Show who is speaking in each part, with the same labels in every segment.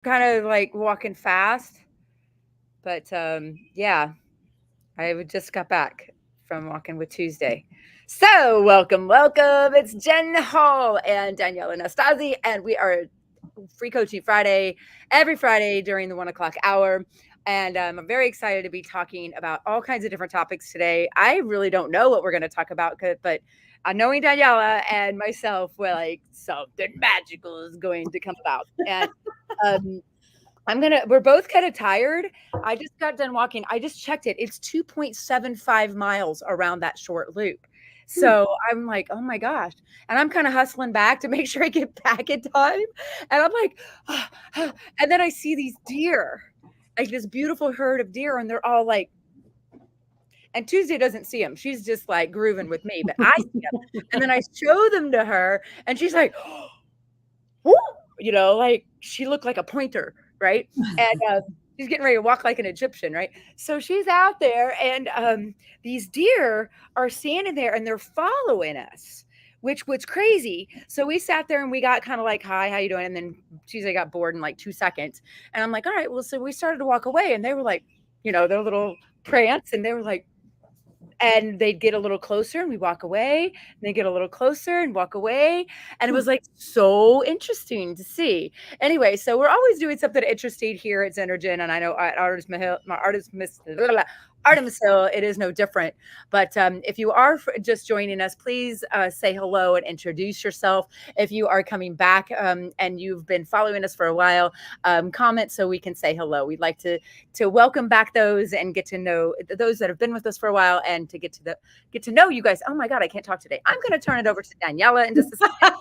Speaker 1: kind of like walking fast, but yeah, just got back from walking with Tuesday. So welcome, welcome. It's Jen Hall and Daniela and and we are Free Coaching Friday every Friday during the 1 o'clock hour. And I'm very excited to be talking about all kinds of different topics today. I really don't know what we're going to talk about, but knowing Daniela and myself, we're like something magical is going to come about. And um, we're both kind of tired. I just got done walking. I just checked it. It's 2.75 miles around that short loop. So I'm like, oh my gosh. And I'm kind of hustling back to make sure I get back in time. And I'm like, and then I see these deer, like this beautiful herd of deer, and they're all like, and Tuesday doesn't see them. She's just like grooving with me, but I see them. And then I show them to her, and she's like, woo, like she looked like a pointer, right? And she's getting ready to walk like an Egyptian, right? So she's out there, and these deer are standing there, and they're following us, which was crazy. So we sat there and we got kind of like, "Hi, how you doing?" And then Tuesday got bored in like 2 seconds, and I'm like, "All right, well," so we started to walk away, and they were like, their little prance, and they were like, and they'd get a little closer and we walk away, and they get a little closer and walk away, and it was like so interesting to see. Anyway, so we're always doing something interesting here at Zenergen, and I know at Artemis Hill, it is no different. But if you are just joining us, please say hello and introduce yourself. If you are coming back and you've been following us for a while, comment so we can say hello. We'd like to welcome back those and get to know those that have been with us for a while, and to get to know you guys. Oh my God, I can't talk today. I'm going to turn it over to Daniela in just a second.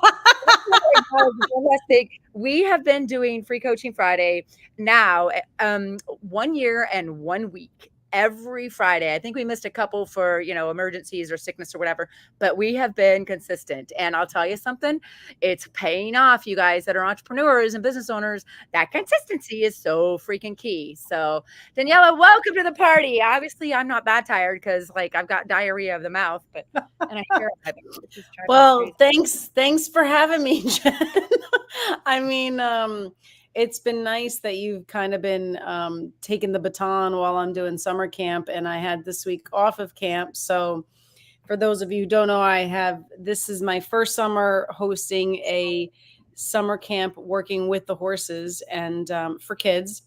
Speaker 1: One last thing. We have been doing Free Coaching Friday now 1 year and 1 week. Every Friday. I think we missed a couple for, emergencies or sickness or whatever, but we have been consistent. And I'll tell you something, it's paying off, you guys that are entrepreneurs and business owners. That consistency is so freaking key. So, Daniela, welcome to the party. Obviously, I'm not that tired because, like, I've got diarrhea of the mouth, and I hear it, which is driving me
Speaker 2: Well,
Speaker 1: crazy.
Speaker 2: thanks for having me, Jen. I mean, it's been nice that you've kind of been taking the baton while I'm doing summer camp, and I had this week off of camp. So, for those of you who don't know, this is my first summer hosting a summer camp working with the horses and for kids.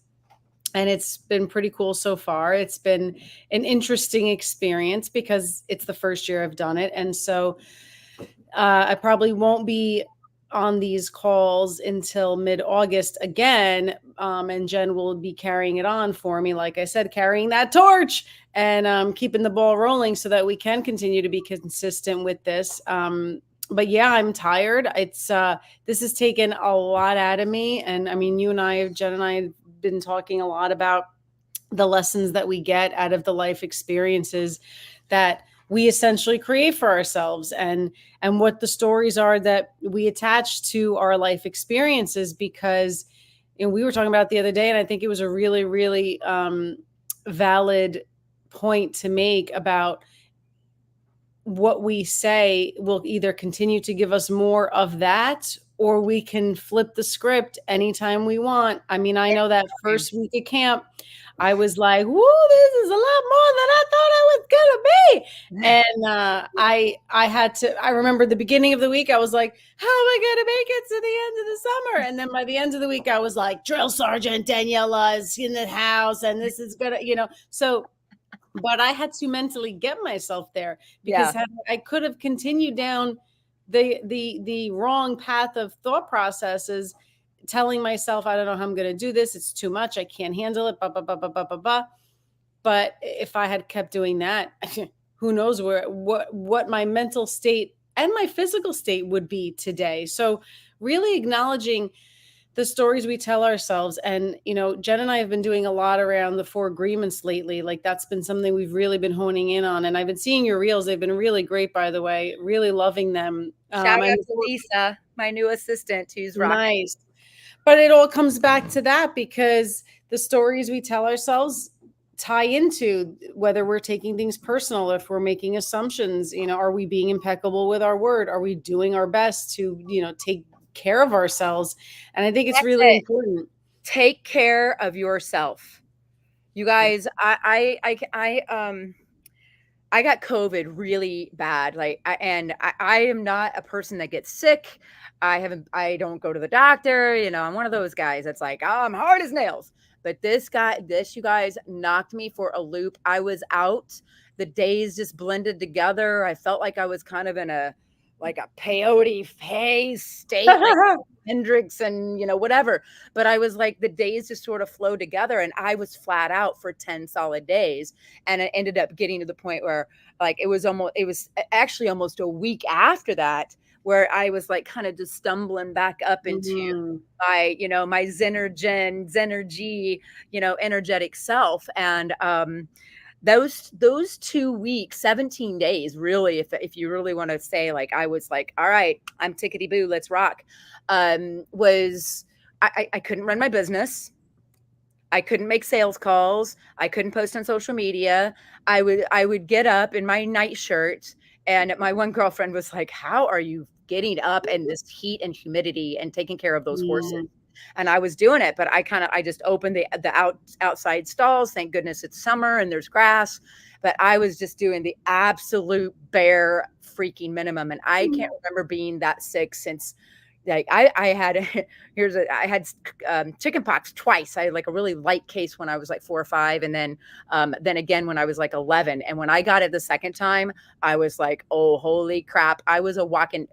Speaker 2: And it's been pretty cool so far. It's been an interesting experience because it's the first year I've done it. And so I probably won't be on these calls until mid-August again. And Jen will be carrying it on for me, like I said, carrying that torch and keeping the ball rolling so that we can continue to be consistent with this. But yeah, I'm tired. This has taken a lot out of me. And I mean, Jen and I have been talking a lot about the lessons that we get out of the life experiences that we essentially create for ourselves, and what the stories are that we attach to our life experiences. Because we were talking about it the other day, and I think it was a really, really valid point to make about what we say will either continue to give us more of that, or we can flip the script anytime we want. I mean, I know that first week of camp, I was like, "Woo, this is a lot more than I thought I was gonna be." And I had to. I remember the beginning of the week, I was like, "How am I gonna make it to the end of the summer?" And then by the end of the week, I was like, "Drill Sergeant Daniela is in the house, and this is gonna." So, but I had to mentally get myself there, because
Speaker 1: Yeah.
Speaker 2: I could have continued down the wrong path of thought processes, telling myself, I don't know how I'm going to do this. It's too much. I can't handle it. Blah, blah, blah, blah, blah, blah, blah. But if I had kept doing that, who knows what my mental state and my physical state would be today. So really acknowledging the stories we tell ourselves. And, Jen and I have been doing a lot around the 4 agreements lately. Like, that's been something we've really been honing in on. And I've been seeing your reels. They've been really great, by the way, really loving them.
Speaker 1: Shout out
Speaker 2: And
Speaker 1: to Lisa, my new assistant, who's rocking.
Speaker 2: nice. But it all comes back to that, because the stories we tell ourselves tie into whether we're taking things personal, if we're making assumptions, are we being impeccable with our word? Are we doing our best to, take care of ourselves? And I think it's
Speaker 1: That's
Speaker 2: really
Speaker 1: it.
Speaker 2: important.
Speaker 1: Take care of yourself. You guys, I got COVID really bad. Like, I am not a person that gets sick. I don't go to the doctor. I'm one of those guys that's like, oh, I'm hard as nails. But you guys knocked me for a loop. I was out. The days just blended together. I felt like I was kind of in like a peyote phase state, like Hendrix and, whatever. But I was like, the days just sort of flow together. And I was flat out for 10 solid days. And it ended up getting to the point where like it was actually almost a week after that where I was like kind of just stumbling back up into
Speaker 2: Mhm.
Speaker 1: my Zenergy, energetic self. And those 2 weeks, 17 days, really, if you really want to say, like, I was like, all right, I'm tickety boo, let's rock. Was I couldn't run my business. I couldn't make sales calls. I couldn't post on social media. I would get up in my nightshirt, and my one girlfriend was like, "How are you getting up in this heat and humidity and taking care of those horses?"
Speaker 2: Mm.
Speaker 1: And I was doing it, but I just opened the outside stalls. Thank goodness it's summer and there's grass, but I was just doing the absolute bare freaking minimum, and I can't remember being that sick since like I had I had chicken pox twice. I had like a really light case when I was like 4 or 5, and then again when I was like 11. And when I got it the second time, I was like, oh holy crap! I was a walking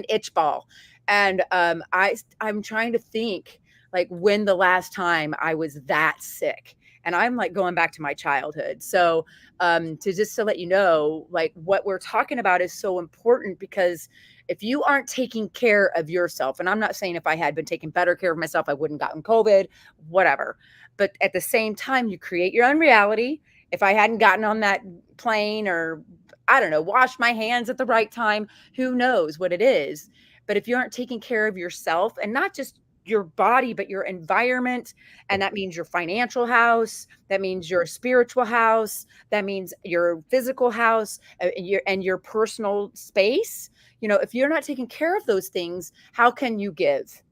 Speaker 1: itch ball. And I'm trying to think like when the last time I was that sick. And I'm like going back to my childhood. So to let you know, like what we're talking about is so important because if you aren't taking care of yourself, and I'm not saying if I had been taking better care of myself, I wouldn't gotten COVID, whatever. But at the same time, you create your own reality. If I hadn't gotten on that plane or I don't know, washed my hands at the right time, who knows what it is. But if you aren't taking care of yourself and not just your body, but your environment, and that means your financial house, that means your spiritual house, that means your physical house, and your personal space. If you're not taking care of those things, how can you give?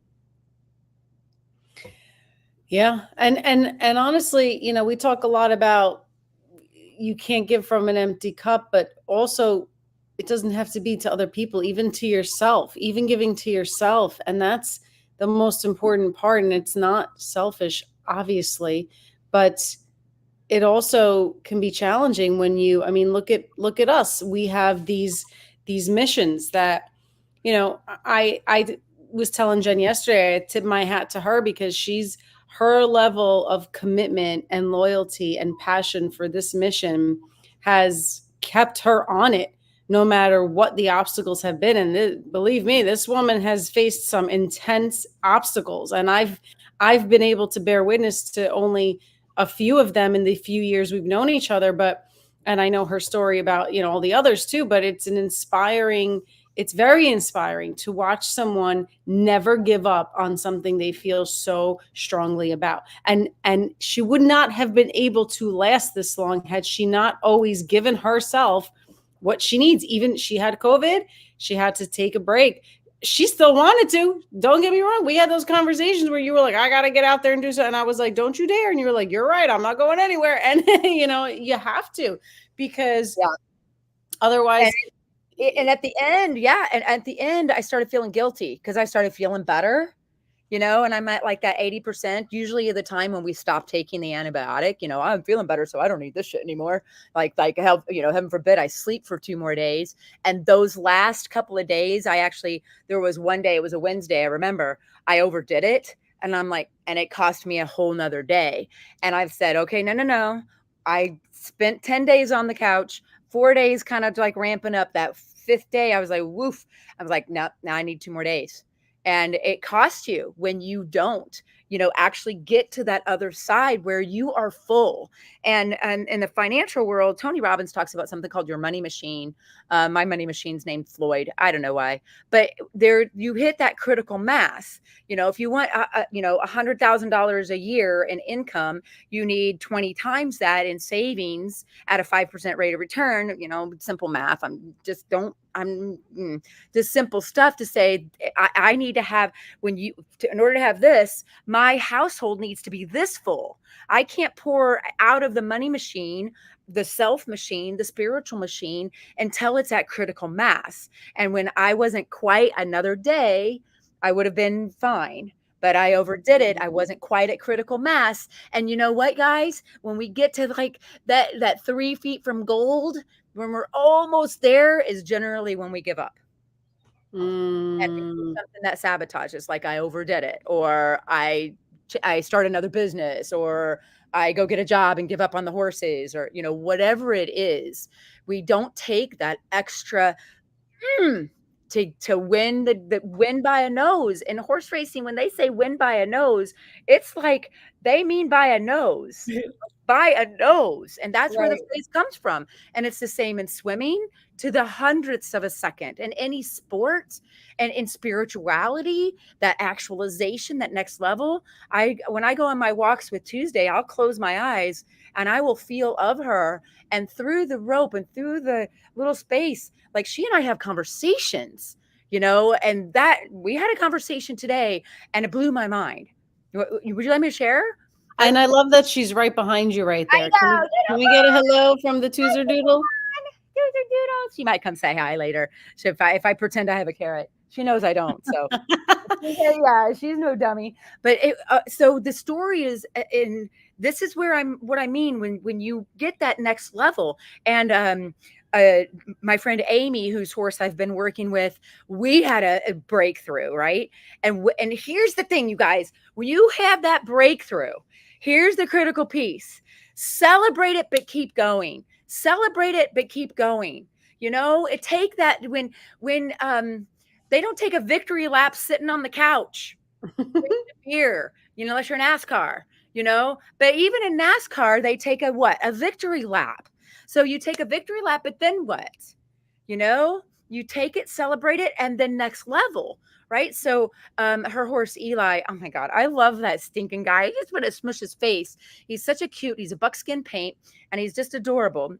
Speaker 2: Yeah. And honestly, we talk a lot about you can't give from an empty cup, but also it doesn't have to be to other people, even to yourself, even giving to yourself. And that's the most important part. And it's not selfish, obviously, but it also can be challenging when look at us. We have these missions that, I was telling Jen yesterday, I tip my hat to her because her level of commitment and loyalty and passion for this mission has kept her on it no matter what the obstacles have been. And believe me, this woman has faced some intense obstacles, and I've been able to bear witness to only a few of them in the few years we've known each other. But and I know her story about, all the others too, but it's very inspiring to watch someone never give up on something they feel so strongly about. And she would not have been able to last this long had she not always given herself what she needs. Even she had COVID, she had to take a break. She still wanted to. Don't get me wrong. We had those conversations where you were like, I got to get out there and do something. And I was like, don't you dare. And you were like, you're right. I'm not going anywhere. And, you have to, because
Speaker 1: Yeah. And
Speaker 2: otherwise,
Speaker 1: and at the end, yeah, and at the end, I started feeling guilty because I started feeling better, and I'm at like that 80%, usually at the time when we stop taking the antibiotic. I'm feeling better, so I don't need this shit anymore. Like help, heaven forbid I sleep for 2 more days. And those last couple of days, there was one day, it was a Wednesday, I remember I overdid it. And I'm like, and it cost me a whole nother day. And I've said, okay, no, no, no. I spent 10 days on the couch, 4 days kind of like ramping up. That fifth day, I was like, woof. I was like, no, now I need 2 more days. And it costs you when you don't actually get to that other side where you are full. And in the financial world, Tony Robbins talks about something called your money machine. My money machine's named Floyd. I don't know why, but there you hit that critical mass. If you want $100,000 a year in income, you need 20 times that in savings at a 5% rate of return. Simple math. Just simple stuff to say, I need to have, in order to have this, my my household needs to be this full. I can't pour out of the money machine, the self machine, the spiritual machine until it's at critical mass. And when I wasn't quite another day, I would have been fine. But I overdid it. I wasn't quite at critical mass. And you know what, guys? When we get to like that 3 feet from gold, when we're almost there, is generally when we give up and we do
Speaker 2: Mm.
Speaker 1: something that sabotages, like I overdid it, or I start another business, or I go get a job and give up on the horses, or whatever it is. We don't take that extra to win the win by a nose. In horse racing, when they say win by a nose, it's like they mean by a nose, by a nose. And that's where the
Speaker 2: Right.
Speaker 1: phrase comes from. And it's the same in swimming, to the hundredths of a second, in any sport, and in spirituality, that actualization, that next level. When I go on my walks with Tuesday, I'll close my eyes and I will feel of her, and through the rope and through the little space, like she and I have conversations, and that we had a conversation today and it blew my mind. Would you let me share? Like,
Speaker 2: And I love that she's right behind you right
Speaker 1: I
Speaker 2: there. Can we
Speaker 1: know,
Speaker 2: can we get a hello from the
Speaker 1: hi,
Speaker 2: Toozer Doodle?
Speaker 1: everyone. Doodle doodle. She might come say hi later. So if I pretend I have a carrot, she knows I don't. So yeah, she's no dummy. But so the story is in this is where what I mean when you get that next level. And uh, my friend Amy, whose horse I've been working with, we had a breakthrough, right? And here's the thing, you guys, when you have that breakthrough, here's the critical piece: celebrate it, but keep going. Celebrate it, but keep going. It take that when they don't take a victory lap sitting on the couch beer, unless you're NASCAR, But even in NASCAR, they take a what? A victory lap. So you take a victory lap, but then what? You know, you take it, celebrate it, and then next level, right? So her horse Eli, oh my God, I love that stinking guy. I just want to smush his face. He's such a cute, he's a buckskin paint, and he's just adorable.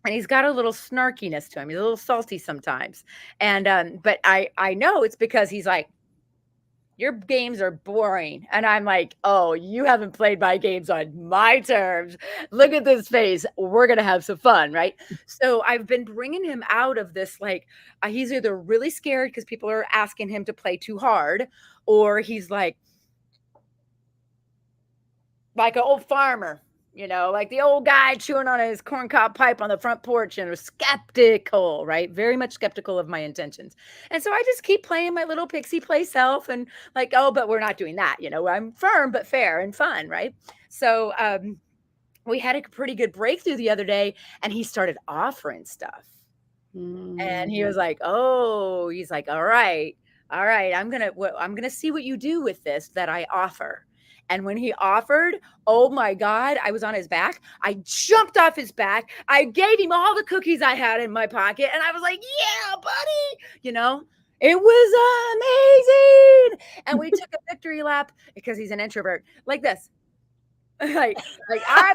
Speaker 1: And he's got a little snarkiness to him. He's a little salty sometimes. And but I know it's because he's like, your games are boring. And I'm like, oh, you haven't played my games on my terms. Look at this face. We're going to have some fun. Right. So I've been bringing him out of this. Like, he's either really scared because people are asking him to play too hard, or he's like an old farmer, like the old guy chewing on his corncob pipe on the front porch and was skeptical, right? Very much skeptical of my intentions. And so I just keep playing my little pixie play self and like, oh, but we're not doing that. I'm firm, but fair and fun, right? So we had a pretty good breakthrough the other day, and he started offering stuff. And he
Speaker 2: Mm.
Speaker 1: was like, "Oh," he's like, all right, I'm gonna see what you do with this that I offer." And when he offered, oh my God, I was on his back. I jumped off his back. I gave him all the cookies I had in my pocket, and I was like, "Yeah, buddy," It was amazing. And we took a victory lap because he's an introvert, like this, like I,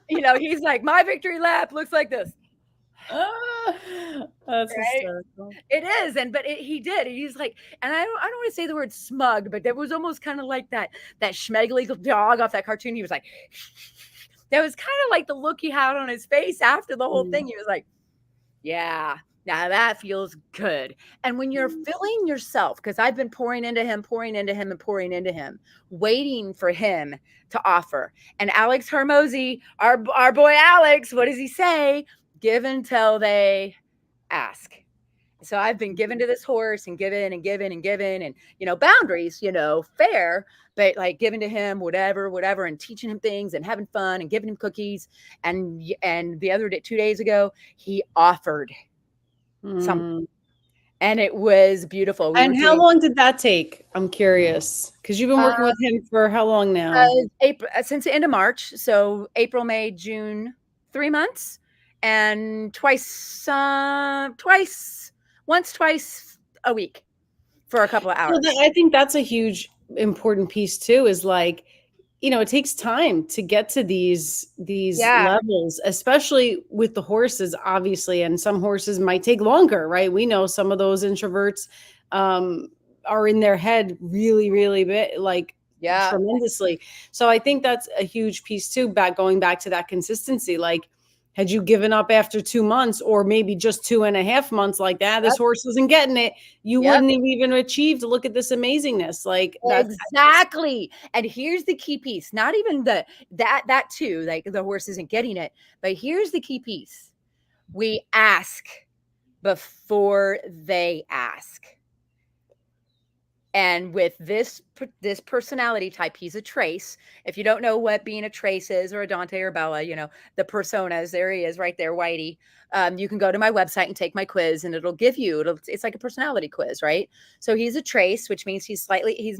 Speaker 1: he's like, my victory lap looks like this.
Speaker 2: Ah, that's
Speaker 1: Right?
Speaker 2: hysterical.
Speaker 1: It is, but he did. He's like, and I don't want to say the word smug, but there was almost kind of like that schmegly dog off that cartoon. He was like, that was kind of like the look he had on his face after the whole
Speaker 2: Mm.
Speaker 1: thing. He was like, yeah, now that feels good. And when you're filling yourself, because I've been pouring into him, pouring into him, and pouring into him, waiting for him to offer. And Alex Hermosi, our boy Alex, what does he say? Give until they ask. So I've been given to this horse and given and given and given, and boundaries, fair, but like giving to him whatever, and teaching him things and having fun and giving him cookies. And the other day, 2 days ago, he offered something,
Speaker 2: Mm.
Speaker 1: and it was beautiful. We were
Speaker 2: And how
Speaker 1: doing
Speaker 2: long did that take? I'm curious because you've been
Speaker 1: uh,
Speaker 2: working with him for how long now?
Speaker 1: April, since the end of March, so April, May, June, 3 months, and twice a week for a couple of
Speaker 2: Well,
Speaker 1: hours.
Speaker 2: I think that's a huge important piece too, is like, it takes time to get to these
Speaker 1: Yeah.
Speaker 2: levels, especially with the horses, obviously, and some horses might take longer, right? We know some of those introverts are in their head really, really bit, like
Speaker 1: Yeah,
Speaker 2: tremendously. So I think that's a huge piece too, going back to that consistency. Like, had you given up after 2 months, or maybe just 2.5 months, like that, this
Speaker 1: yep,
Speaker 2: horse isn't getting it, you
Speaker 1: yep.
Speaker 2: wouldn't have even achieved. Look at this amazingness. Like that's
Speaker 1: Exactly. And here's the key piece. Not even that too, like the horse isn't getting it, but here's the key piece. We ask before they ask. And with this personality type, he's a trace. If you don't know what being a trace is, or a Dante or Bella, the personas. There he is, right there, Whitey. You can go to my website and take my quiz, and it'll give you. It's like a personality quiz, right? So he's a trace, which means he's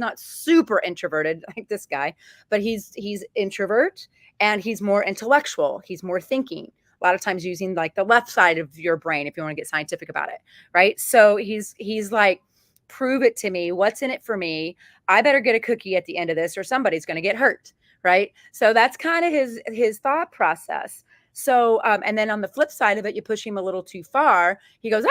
Speaker 1: not super introverted like this guy, but he's introvert, and he's more intellectual. He's more thinking. A lot of times using like the left side of your brain, if you want to get scientific about it, right? So he's like, prove it to me. What's in it for me? I better get a cookie at the end of this, or somebody's going to get hurt, right? So that's kind of his thought process. So and then on the flip side of it, you push him a little too far, he goes,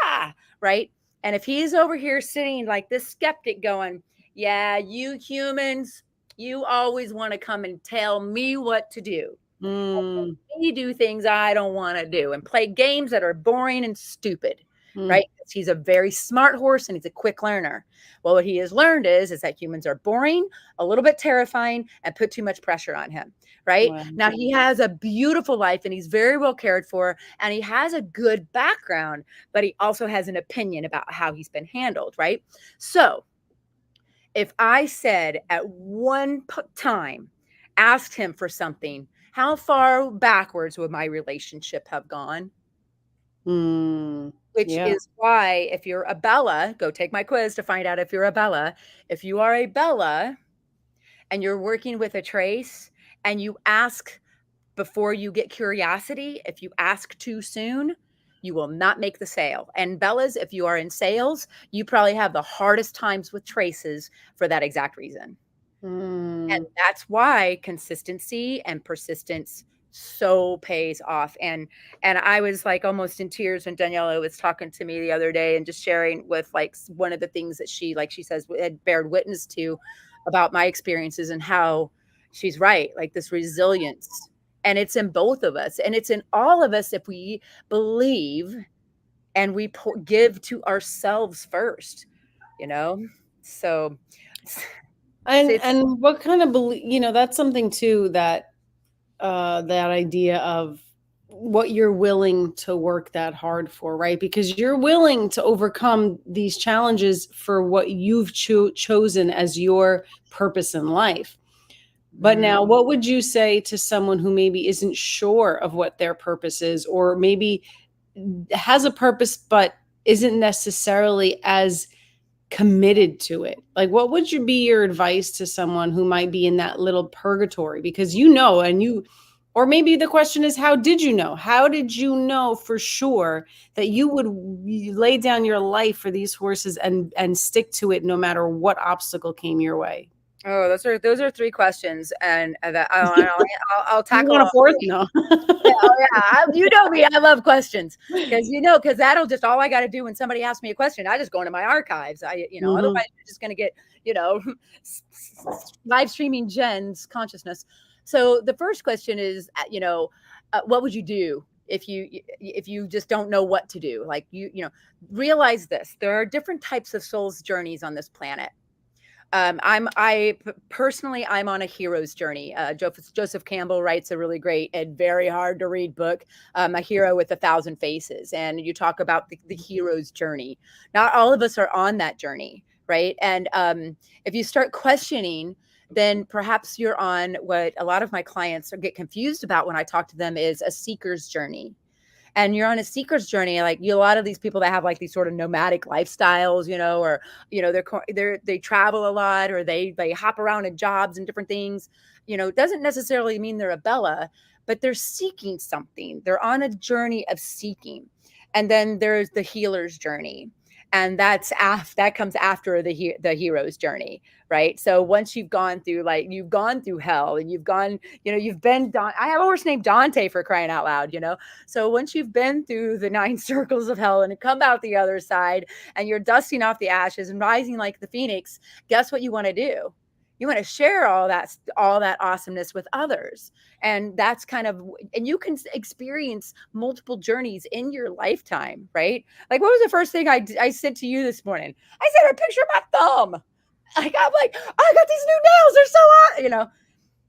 Speaker 1: ah, right? And if he's over here sitting like this skeptic going, yeah, you humans, you always want to come and tell me what to do.
Speaker 2: mm,
Speaker 1: You do things I don't want to do and play games that are boring and stupid,
Speaker 2: mm,
Speaker 1: right? He's a very smart horse and he's a quick learner. Well, what he has learned is that humans are boring, a little bit terrifying, and put too much pressure on him, right?
Speaker 2: wow.
Speaker 1: Now he has a beautiful life and he's very well cared for and he has a good background, but he also has an opinion about how he's been handled, right? So if I said at one time, asked him for something, how far backwards would my relationship have gone?
Speaker 2: Mm,
Speaker 1: Which
Speaker 2: yeah.
Speaker 1: is why, if you're a Bella, go take my quiz to find out if you're a Bella. If you are a Bella and you're working with a trace and you ask before you get curiosity, if you ask too soon, you will not make the sale. And Bellas, if you are in sales, you probably have the hardest times with traces for that exact reason. And
Speaker 2: Mm,
Speaker 1: that's why consistency and persistence so pays off. And I was like almost in tears when Daniela was talking to me the other day and just sharing with like one of the things that she, like she says, had bared witness to about my experiences and how she's right, like this resilience. And it's in both of us and it's in all of us if we believe and we give to ourselves first, you know? So it's
Speaker 2: and what kind of belief, that's something too, that idea of what you're willing to work that hard for, right? Because you're willing to overcome these challenges for what you've chosen as your purpose in life. But
Speaker 1: mm,
Speaker 2: now, what would you say to someone who maybe isn't sure of what their purpose is, or maybe has a purpose but isn't necessarily as committed to it? Like, what would you be your advice to someone who might be in that little purgatory? Because or maybe the question is, how did you know? How did you know for sure that you would lay down your life for these horses and stick to it no matter what obstacle came your way?
Speaker 1: Oh, those are 3 questions, and that I'll
Speaker 2: You
Speaker 1: tackle
Speaker 2: want a
Speaker 1: all
Speaker 2: fourth?
Speaker 1: 3.
Speaker 2: No.
Speaker 1: Yeah, oh, yeah, you know me, I love questions because that'll just all I gotta do when somebody asks me a question, I just go into my archives.
Speaker 2: Mhm.
Speaker 1: Otherwise you're just gonna get, you know, live streaming Jen's consciousness. So the first question is, what would you do if you just don't know what to do? Like realize this: there are different types of souls journeys on this planet. Personally, I'm on a hero's journey. Joseph Campbell writes a really great and very hard to read book, A Hero with a Thousand Faces. And you talk about the hero's journey. Not all of us are on that journey, right? And if you start questioning, then perhaps you're on what a lot of my clients get confused about when I talk to them is a seeker's journey, and you're on a seeker's journey. Like a lot of these people that have like these sort of nomadic lifestyles, or they travel a lot, or they hop around in jobs and different things. It doesn't necessarily mean they're a Bella, but they're seeking something. They're on a journey of seeking. And then there's the healer's journey, and that comes after the hero's journey, right? So once you've gone through hell, and you've been I have a horse named Dante, for crying out loud. So once you've been through the 9 circles of hell and come out the other side, and you're dusting off the ashes and rising like the phoenix, guess what you want to do? You want to share all that awesomeness with others. And that's kind of, and you can experience multiple journeys in your lifetime, right? Like, what was the first thing I said to you this morning? I sent a picture of my thumb. Like, I'm like, I got these new nails. They're so hot.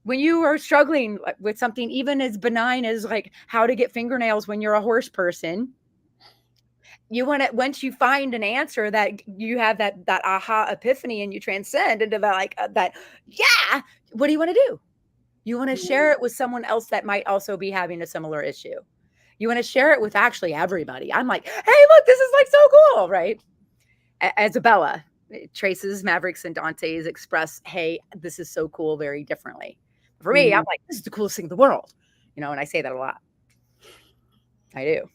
Speaker 1: When you are struggling with something even as benign as like how to get fingernails when you're a horse person, you want to, once you find an answer, that you have that aha epiphany and you transcend into that, like that, yeah, what do you want to do? You want to share it with someone else that might also be having a similar issue. You want to share it with actually everybody. I'm like, hey, look, this is like so cool, right? As a Bella, Traces, Mavericks, and Dante's express, hey, this is so cool, very differently. For me, I'm
Speaker 2: Mhm.
Speaker 1: like, this is the coolest thing in the world, and I say that a lot. I do.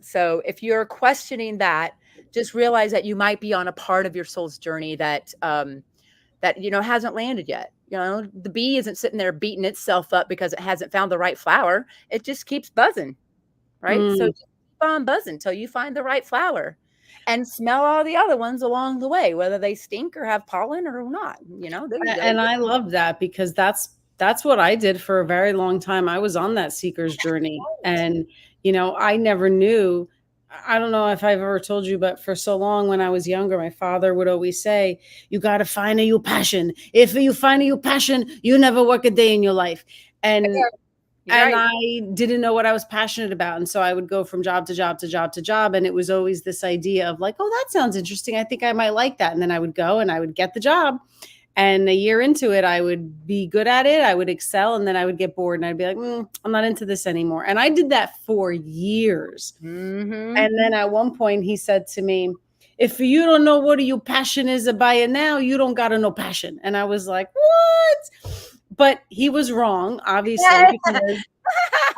Speaker 1: So if you're questioning that, just realize that you might be on a part of your soul's journey that hasn't landed yet. The bee isn't sitting there beating itself up because it hasn't found the right flower. It just keeps buzzing, right? So
Speaker 2: Mm.
Speaker 1: just keep on buzzing until you find the right flower, and smell all the other ones along the way, whether they stink or have pollen or not. There you go.
Speaker 2: And I love that because that's what I did for a very long time. I was on that seeker's journey,
Speaker 1: Right.
Speaker 2: and I never knew. I don't know if I've ever told you, but for so long when I was younger, my father would always say, "You got to find a your passion. If you find a your passion, you never work a day in your life." And
Speaker 1: You're
Speaker 2: and
Speaker 1: right.
Speaker 2: I didn't know what I was passionate about, and so I would go from job to job to job to job, and it was always this idea of like, "Oh, that sounds interesting. I think I might like that." And then I would go and I would get the job, and a year into it, I would be good at it. I would excel, and then I would get bored, and I'd be like, "I'm not into this anymore." And I did that for years.
Speaker 1: Mm-hmm.
Speaker 2: And then at one point, he said to me, "If you don't know what your passion is about it now, you don't got to know passion." And I was like, "What?" But he was wrong, obviously, because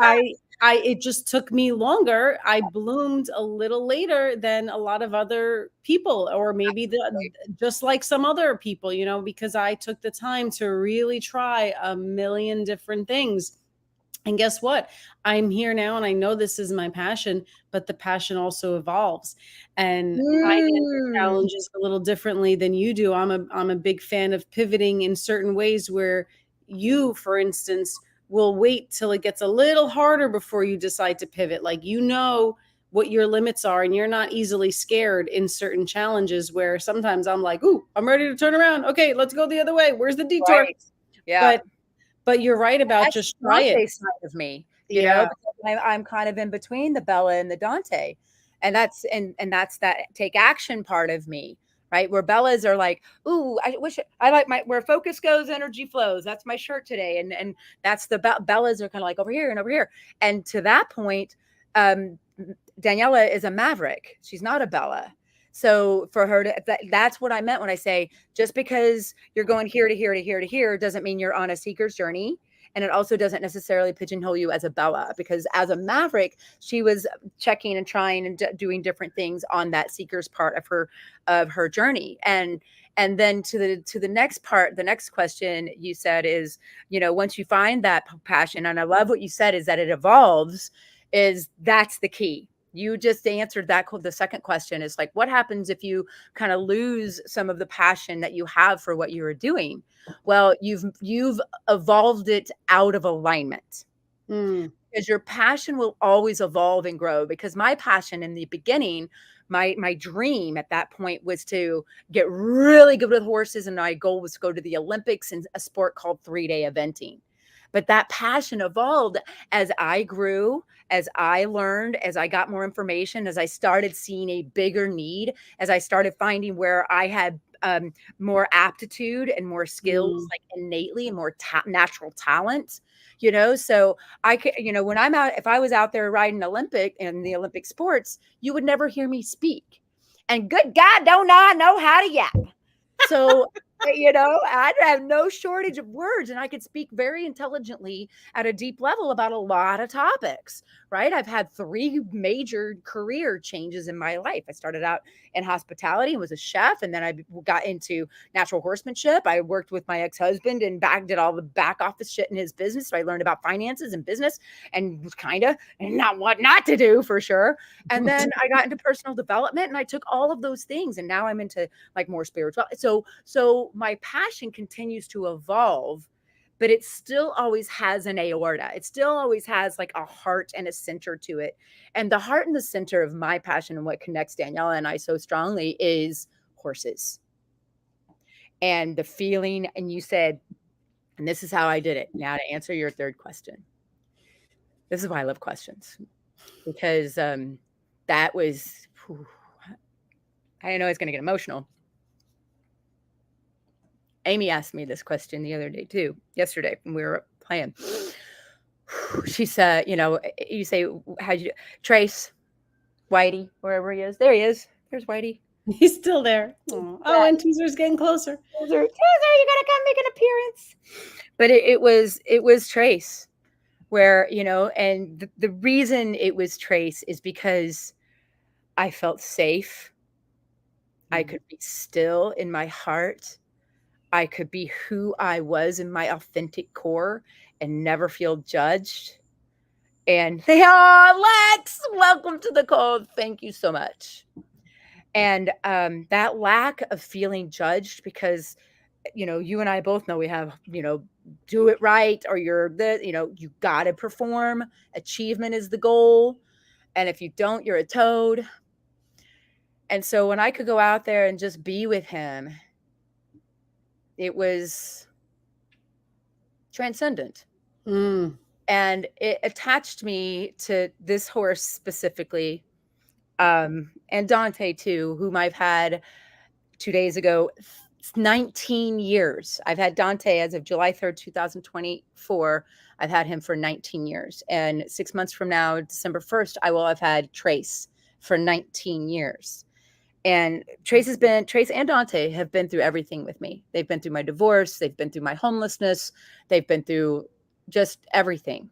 Speaker 2: I it just took me longer. I bloomed a little later than a lot of other people, or maybe just like some other people, because I took the time to really try a million different things. And guess what? I'm here now and I know this is my passion, but the passion also evolves. And I handle
Speaker 1: Mm.
Speaker 2: challenges a little differently than you do. I'm a big fan of pivoting in certain ways where you, for instance, will wait till it gets a little harder before you decide to pivot. Like what your limits are and you're not easily scared in certain challenges where sometimes I'm like, "Ooh, I'm ready to turn around. Okay, let's go the other way. Where's the detour?"
Speaker 1: Right. Yeah.
Speaker 2: But you're right about
Speaker 1: That's
Speaker 2: just
Speaker 1: the
Speaker 2: try it.
Speaker 1: Dante side of me,
Speaker 2: Yeah.
Speaker 1: because I'm kind of in between the Bella and the Dante, and that's that take action part of me, right? Where Bellas are like, "Ooh, I wish I like my where focus goes, energy flows." That's my shirt today, and that's the Bellas are kind of like over here and over here, and to that point, um, Daniela is a maverick. She's not a Bella. So for her that's what I meant when I say just because you're going here to here to here to here doesn't mean you're on a seeker's journey. And it also doesn't necessarily pigeonhole you as a Bella, because as a maverick, she was checking and trying and doing different things on that seeker's part of her journey. And then to the next part, the next question you said is, once you find that passion, and I love what you said is that it evolves, is that's the key. You just answered that. The second question is like, what happens if you kind of lose some of the passion that you have for what you are doing? Well, you've evolved it out of alignment,
Speaker 2: Mm,
Speaker 1: because your passion will always evolve and grow. Because my passion in the beginning, my dream at that point was to get really good with horses, and my goal was to go to the Olympics in a sport called 3-day eventing. But that passion evolved as I grew, as I learned, as I got more information, as I started seeing a bigger need, as I started finding where I had more aptitude and more skills,
Speaker 2: mm,
Speaker 1: like innately, and more natural talent. So I could, when I'm out, if I was out there riding Olympic in the Olympic sports, you would never hear me speak. And good God, don't I know how to yap? So, I'd have no shortage of words, and I could speak very intelligently at a deep level about a lot of topics, right? I've had three major career changes in my life. I started out in hospitality and was a chef, and then I got into natural horsemanship. I worked with my ex-husband and did all the back office shit in his business. So I learned about finances and business and kind of and not what not to do for sure. And then I got into personal development, and I took all of those things, and now I'm into like more spiritual. So my passion continues to evolve, but it still always has an aorta. It still always has like a heart and a center to it. And the heart and the center of my passion and what connects Daniela and I so strongly is horses and the feeling. And you said, and this is how I did it. Now, to answer your third question, this is why I love questions, because that was, whew, I know it's going to get emotional. Amy asked me this question the other day too, yesterday when we were playing. She said, you know, you say, how'd you do? Trace, Whitey, wherever he is. There he is. There's Whitey.
Speaker 2: He's still there. Oh, and teaser's getting closer.
Speaker 1: Teaser, you gotta come make an appearance. But it was Trace, where, you know, and the reason it was Trace is because I felt safe. I
Speaker 2: Mm.
Speaker 1: could be still in my heart. I could be who I was in my authentic core and never feel judged. And they are, Lex, welcome to the cold. Thank you so much. And that lack of feeling judged, because, you know, you and I both know we have, you know, do it right or you're the, you know, you got to perform. Achievement is the goal. And if you don't, you're a toad. And so when I could go out there and just be with him, it was transcendent.
Speaker 2: Mm.
Speaker 1: And it attached me to this horse specifically, and Dante too, whom I've had 2 days ago. 19 years. I've had Dante as of July 3rd, 2024. I've had him for 19 years. And 6 months from now, December 1st, I will have had Trace for 19 years. And Trace and Dante have been through everything with me. They've been through my divorce, they've been through my homelessness, they've been through just everything.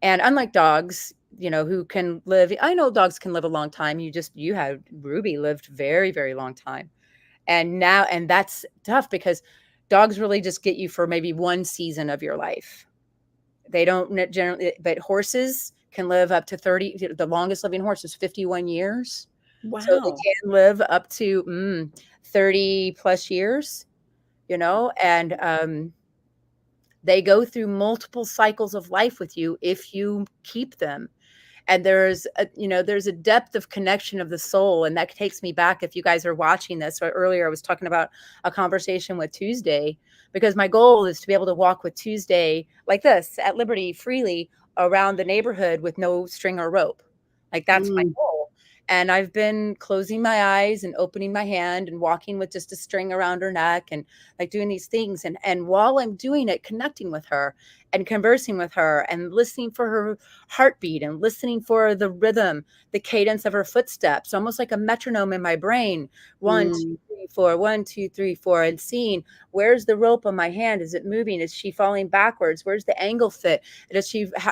Speaker 1: And unlike dogs, you know, who can live, I know dogs can live a long time. You had Ruby lived very, very long time. And now, and that's tough because dogs really just get you for maybe one season of your life. They don't generally, but horses can live up to 30. The longest living horse is 51 years. So they
Speaker 2: Wow.
Speaker 1: can live up to 30 plus years, you know, and they go through multiple cycles of life with you if you keep them. And there's a depth of connection of the soul, and that takes me back, if you guys are watching this. So earlier I was talking about a conversation with Tuesday, because my goal is to be able to walk with Tuesday like this at liberty freely around the neighborhood with no string or rope. Like, that's my
Speaker 2: Mm.
Speaker 1: goal. And I've been closing my eyes and opening my hand and walking with just a string around her neck and like doing these things, and while I'm doing it, connecting with her and conversing with her and listening for her heartbeat and listening for the rhythm, the cadence of her footsteps, almost like a metronome in my brain. One, two,
Speaker 2: Mm.
Speaker 1: three, four, 1, 2, 3, 4, and seeing, where's the rope on my hand? Is it moving? Is she falling backwards? Where's the angle fit?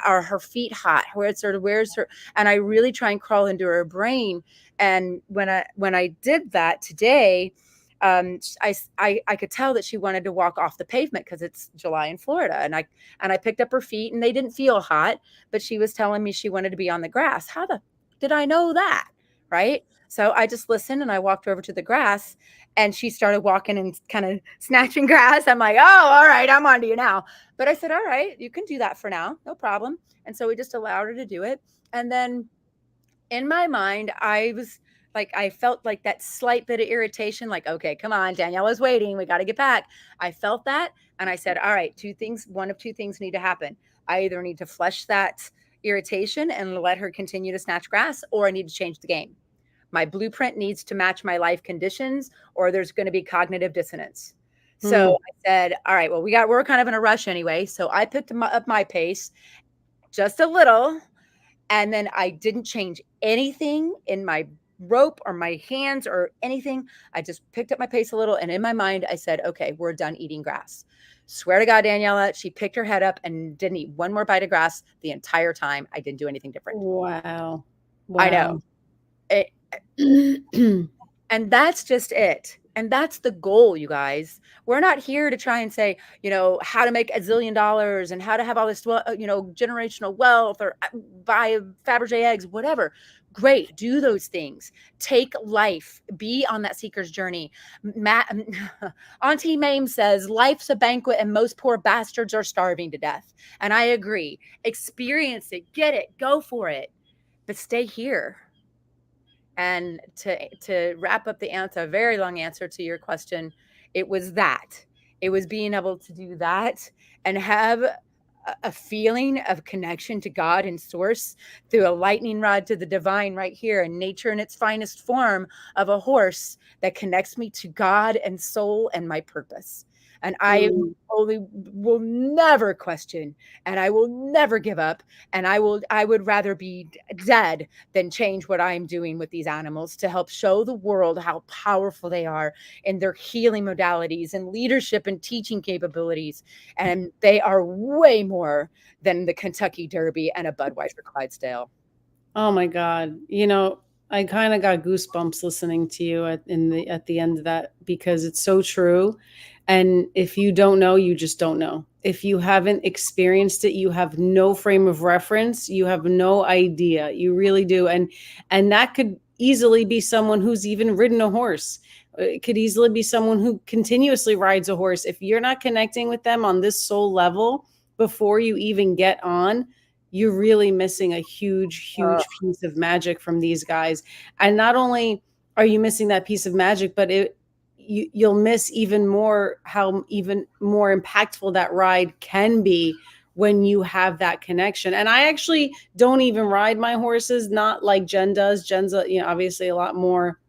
Speaker 1: Are her feet hot? Where's her? And I really try and crawl into her brain. And when I did that today, I could tell that she wanted to walk off the pavement because it's July in Florida, and I picked up her feet and they didn't feel hot, but she was telling me she wanted to be on the grass. How the did I know that? Right? So I just listened and I walked over to the grass, and she started walking and kind of snatching grass. I'm like, oh, all right, I'm on to you now. But I said, all right, you can do that for now. No problem. And so we just allowed her to do it. And then in my mind, I felt like that slight bit of irritation, like, okay, come on, Daniela's waiting. We got to get back. I felt that. And I said, all right, one of two things need to happen. I either need to flush that irritation and let her continue to snatch grass, or I need to change the game. My blueprint needs to match my life conditions, or there's going to be cognitive dissonance. So
Speaker 2: Mm.
Speaker 1: I said, all right, well, we're kind of in a rush anyway. So I picked up my pace just a little, and then I didn't change anything in my rope or my hands or anything. I just picked up my pace a little. And in my mind, I said, okay, we're done eating grass. Swear to God, Daniela, she picked her head up and didn't eat one more bite of grass the entire time. I didn't do anything different.
Speaker 2: Wow.
Speaker 1: I know.
Speaker 2: Wow.
Speaker 1: It, and that's just it. And that's the goal, you guys. We're not here to try and say, how to make $1 zillion and how to have all this, generational wealth, or buy Fabergé eggs, whatever. Great, do those things. Take life, be on that seeker's journey. Matt, Auntie Mame says, life's a banquet and most poor bastards are starving to death. And I agree. Experience it, get it, go for it, but stay here. And to wrap up the answer, a very long answer to your question, it was that. It was being able to do that and have a feeling of connection to God and source through a lightning rod to the divine right here, and nature in its finest form of a horse that connects me to God and soul and my purpose. And I
Speaker 2: Mm.
Speaker 1: only will never question, and I will never give up, and I would rather be dead than change what I'm doing with these animals to help show the world how powerful they are in their healing modalities and leadership and teaching capabilities. And they are way more than the Kentucky Derby and a Budweiser Clydesdale.
Speaker 2: Oh my God. I kind of got goosebumps listening to you at the end of that, because it's so true. And if you don't know, you just don't know. If you haven't experienced it, you have no frame of reference, you have no idea. You really do. And that could easily be someone who's even ridden a horse. It could easily be someone who continuously rides a horse. If you're not connecting with them on this soul level before you even get on, you're really missing a huge,
Speaker 1: Oh,
Speaker 2: huge piece of magic from these guys. And not only are you missing that piece of magic, but you'll miss even more how even more impactful that ride can be when you have that connection. And I actually don't even ride my horses, not like Jen does. Jen's obviously a lot more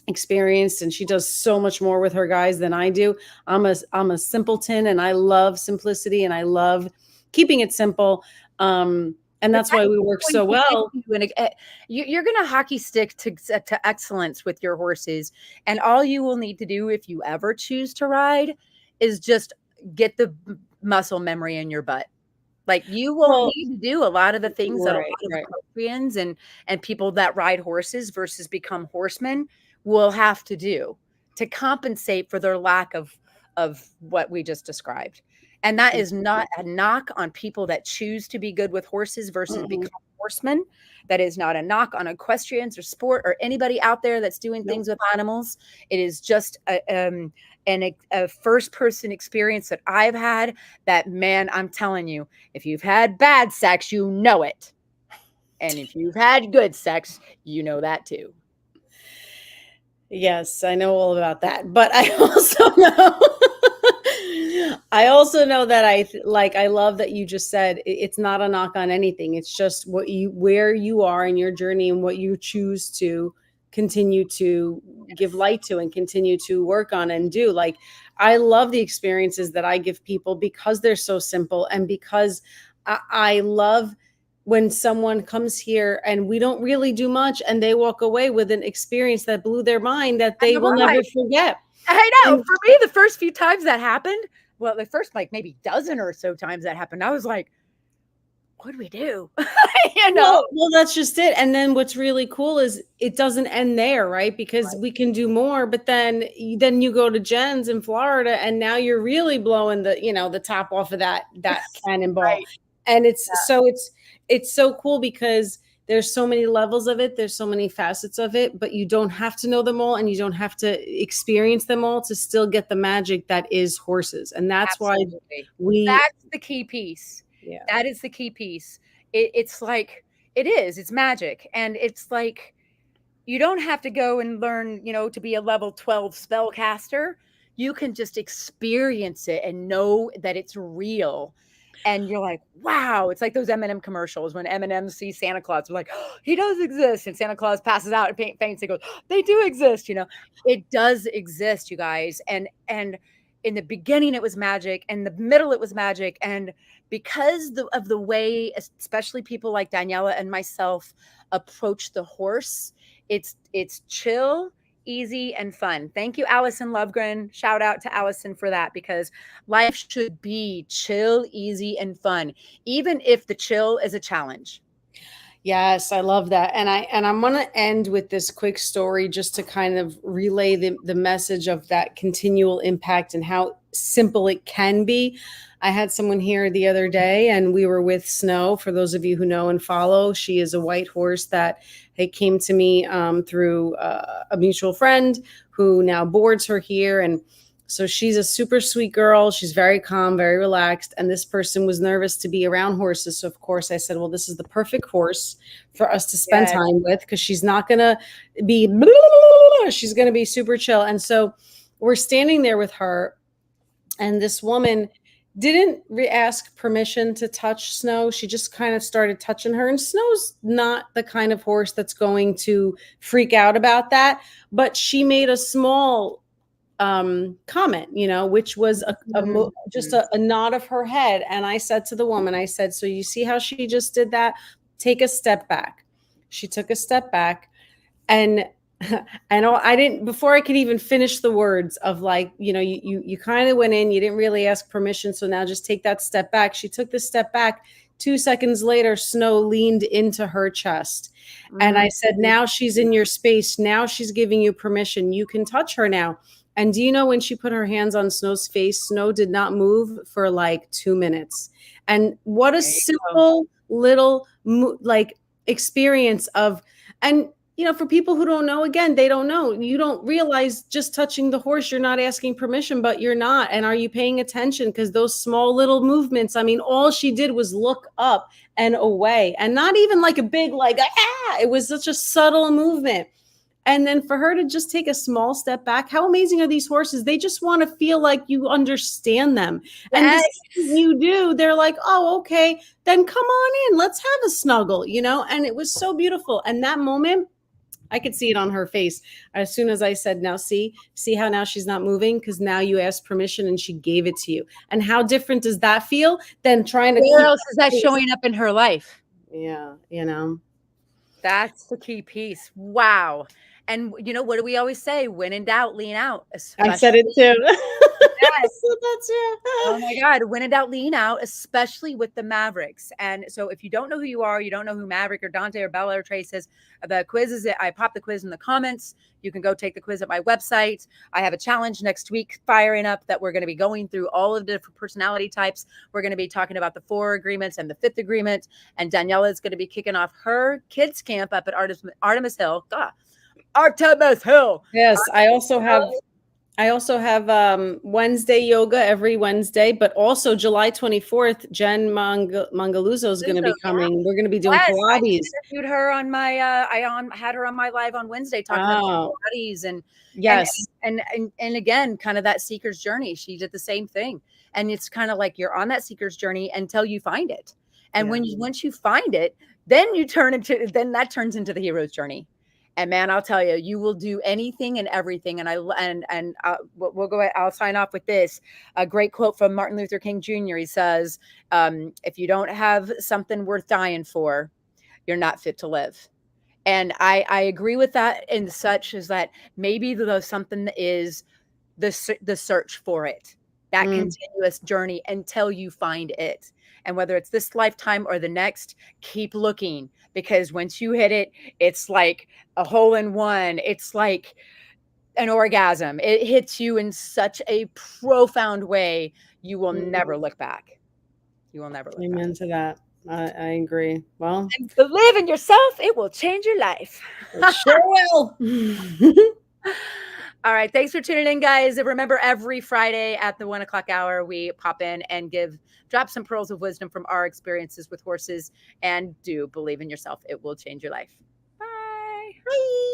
Speaker 2: experienced, and she does so much more with her guys than I do. I'm a simpleton, and I love simplicity, and I love keeping it simple. And
Speaker 1: but
Speaker 2: that's why we work
Speaker 1: going
Speaker 2: so
Speaker 1: to get
Speaker 2: well.
Speaker 1: you in you're going to hockey stick to excellence with your horses. And all you will need to do if you ever choose to ride is just get the muscle memory in your butt. Like, you won't
Speaker 2: Well,
Speaker 1: need to do a lot of the things that a
Speaker 2: right,
Speaker 1: lot of
Speaker 2: right.
Speaker 1: equestrians and people that ride horses versus become horsemen will have to do to compensate for their lack of what we just described. And that is not a knock on people that choose to be good with horses versus
Speaker 2: Mm-mm.
Speaker 1: become horsemen. That is not a knock on equestrians or sport or anybody out there that's doing
Speaker 2: Nope.
Speaker 1: things with animals. It is just a first person experience that I've had that, man, I'm telling you, if you've had bad sex, you know it. And if you've had good sex, you know that too.
Speaker 2: Yes, I know all about that, but I also know I also know that I love that you just said it's not a knock on anything. It's just where you are in your journey and what you choose to continue to give
Speaker 1: Yes.
Speaker 2: light to and continue to work on and do. Like, I love the experiences that I give people because they're so simple, and because I love when someone comes here and we don't really do much and they walk away with an experience that blew their mind that
Speaker 1: And
Speaker 2: they
Speaker 1: the
Speaker 2: will never
Speaker 1: bride.
Speaker 2: forget.
Speaker 1: I know.
Speaker 2: And
Speaker 1: For me, the first few times that happened, well, the first like maybe dozen or so times that happened, I was like, what do we do? you know?
Speaker 2: well, that's just it. And then what's really cool is it doesn't end there, right? Because
Speaker 1: Right.
Speaker 2: we can do more, but then you go to Jen's in Florida, and now you're really blowing the top off of that cannonball.
Speaker 1: Right.
Speaker 2: And it's so cool because there's so many levels of it, there's so many facets of it, but you don't have to know them all, and you don't have to experience them all to still get the magic that is horses. And that's why
Speaker 1: Absolutely.
Speaker 2: we
Speaker 1: That's the key piece.
Speaker 2: yeah.
Speaker 1: That is the key piece. It's like, it is, it's magic. And it's like, you don't have to go and learn, to be a level 12 spellcaster. You can just experience it and know that it's real. And you're like, wow. It's like those M&M commercials when M&M sees Santa Claus. They're like, oh, he does exist. And Santa Claus passes out and faints and goes, they do exist. It does exist, you guys. And in the beginning, it was magic. In the middle, it was magic. And because of the way, especially people like Daniela and myself approach the horse, it's chill, easy, and fun. Thank you, Allison Lovegren. Shout out to Allison for that, because life should be chill, easy, and fun, even if the chill is a challenge.
Speaker 2: Yes, I love that. And I'm going to end with this quick story just to kind of relay the message of that continual impact and how simple it can be. I had someone here the other day and we were with Snow. For those of you who know and follow, she is a white horse that it came to me through a mutual friend who now boards her here. And so she's a super sweet girl. She's very calm, very relaxed. And this person was nervous to be around horses. So, of course, I said, well, this is the perfect horse for us to spend
Speaker 1: Yes.
Speaker 2: time with because she's not going to be, she's going to be super chill. And so we're standing there with her. And this woman didn't ask permission to touch Snow. She just kind of started touching her. And Snow's not the kind of horse that's going to freak out about that. But she made a small comment, which was just
Speaker 1: Mhm.
Speaker 2: a nod of her head. And I said to the woman, I said, so you see how she just did that? Take a step back. She took a step back and I know I didn't before I could even finish the words of like, you kind of went in, you didn't really ask permission. So now just take that step back. She took the step back. 2 seconds later, Snow leaned into her chest. And I
Speaker 1: Mhm.
Speaker 2: said, now she's in your space. Now she's giving you permission. You can touch her now. And do you know when she put her hands on Snow's face, Snow did not move for like 2 minutes. And what a
Speaker 1: There you go.
Speaker 2: simple little like experience of, and for people who don't know, again, they don't know. You don't realize just touching the horse, you're not asking permission, but you're not. And are you paying attention? Because those small little movements, I mean, all she did was look up and away and not even like a big, like, it was such a subtle movement. And then for her to just take a small step back, how amazing are these horses? They just want to feel like you understand them. And the second
Speaker 1: Yes.
Speaker 2: you do, they're like, oh, okay, then come on in. Let's have a snuggle. And it was so beautiful. And that moment, I could see it on her face as soon as I said, now see how now she's not moving because now you asked permission and she gave it to you. And how different does that feel than trying to
Speaker 1: Where
Speaker 2: keep
Speaker 1: else is that
Speaker 2: that space?
Speaker 1: showing up in her life?
Speaker 2: Yeah.
Speaker 1: That's the key piece. Wow. And what do we always say? When in doubt, lean out,
Speaker 2: I said it
Speaker 1: especially.
Speaker 2: too. I
Speaker 1: Yes.
Speaker 2: said that
Speaker 1: Oh
Speaker 2: too.
Speaker 1: my God, when in doubt, lean out, especially with the Mavericks. And so, if you don't know who you are, you don't know who Maverick or Dante or Bella or Trace is, the quiz is I pop the quiz in the comments. You can go take the quiz at my website. I have a challenge next week firing up that we're going to be going through all of the different personality types. We're going to be talking about the 4 agreements and the 5th agreement. And Daniela is going to be kicking off her kids' camp up at Artemis Hill. God, Artemis Hill.
Speaker 2: Yes, I
Speaker 1: Artemis
Speaker 2: also have
Speaker 1: Hill.
Speaker 2: I also have Wednesday yoga every Wednesday, but also July 24th, Jen Mangaluzzo is going to be
Speaker 1: Yeah.
Speaker 2: coming. We're going to be doing
Speaker 1: Yes, I just
Speaker 2: Pilates.
Speaker 1: interviewed her on my, had her on my live on Wednesday talking about
Speaker 2: Oh,
Speaker 1: Pilates and
Speaker 2: yes.
Speaker 1: and again, kind of that seeker's journey. She did the same thing. And it's kind of like you're on that seeker's journey until you find it. And
Speaker 2: Yeah.
Speaker 1: once you find it, then that turns into the hero's journey. And man, I'll tell you, you will do anything and everything. We'll go ahead. I'll sign off with this. A great quote from Martin Luther King Jr. He says, if you don't have something worth dying for, you're not fit to live. And I agree with that in such as that maybe the something is the search for it, that
Speaker 2: Mm,
Speaker 1: continuous journey until you find it. And whether it's this lifetime or the next, keep looking because once you hit it, it's like a hole in one. It's like an orgasm. It hits you in such a profound way. You will
Speaker 2: mm.
Speaker 1: never look back. You will never look back.
Speaker 2: Amen to that. I agree. Well,
Speaker 1: And believe in yourself, it will change your life.
Speaker 2: it sure will.
Speaker 1: All right. Thanks for tuning in, guys. Remember, every Friday at the 1 o'clock hour, we pop in and drop some pearls of wisdom from our experiences with horses. And do believe in yourself. It will change your life. Bye.
Speaker 2: Bye.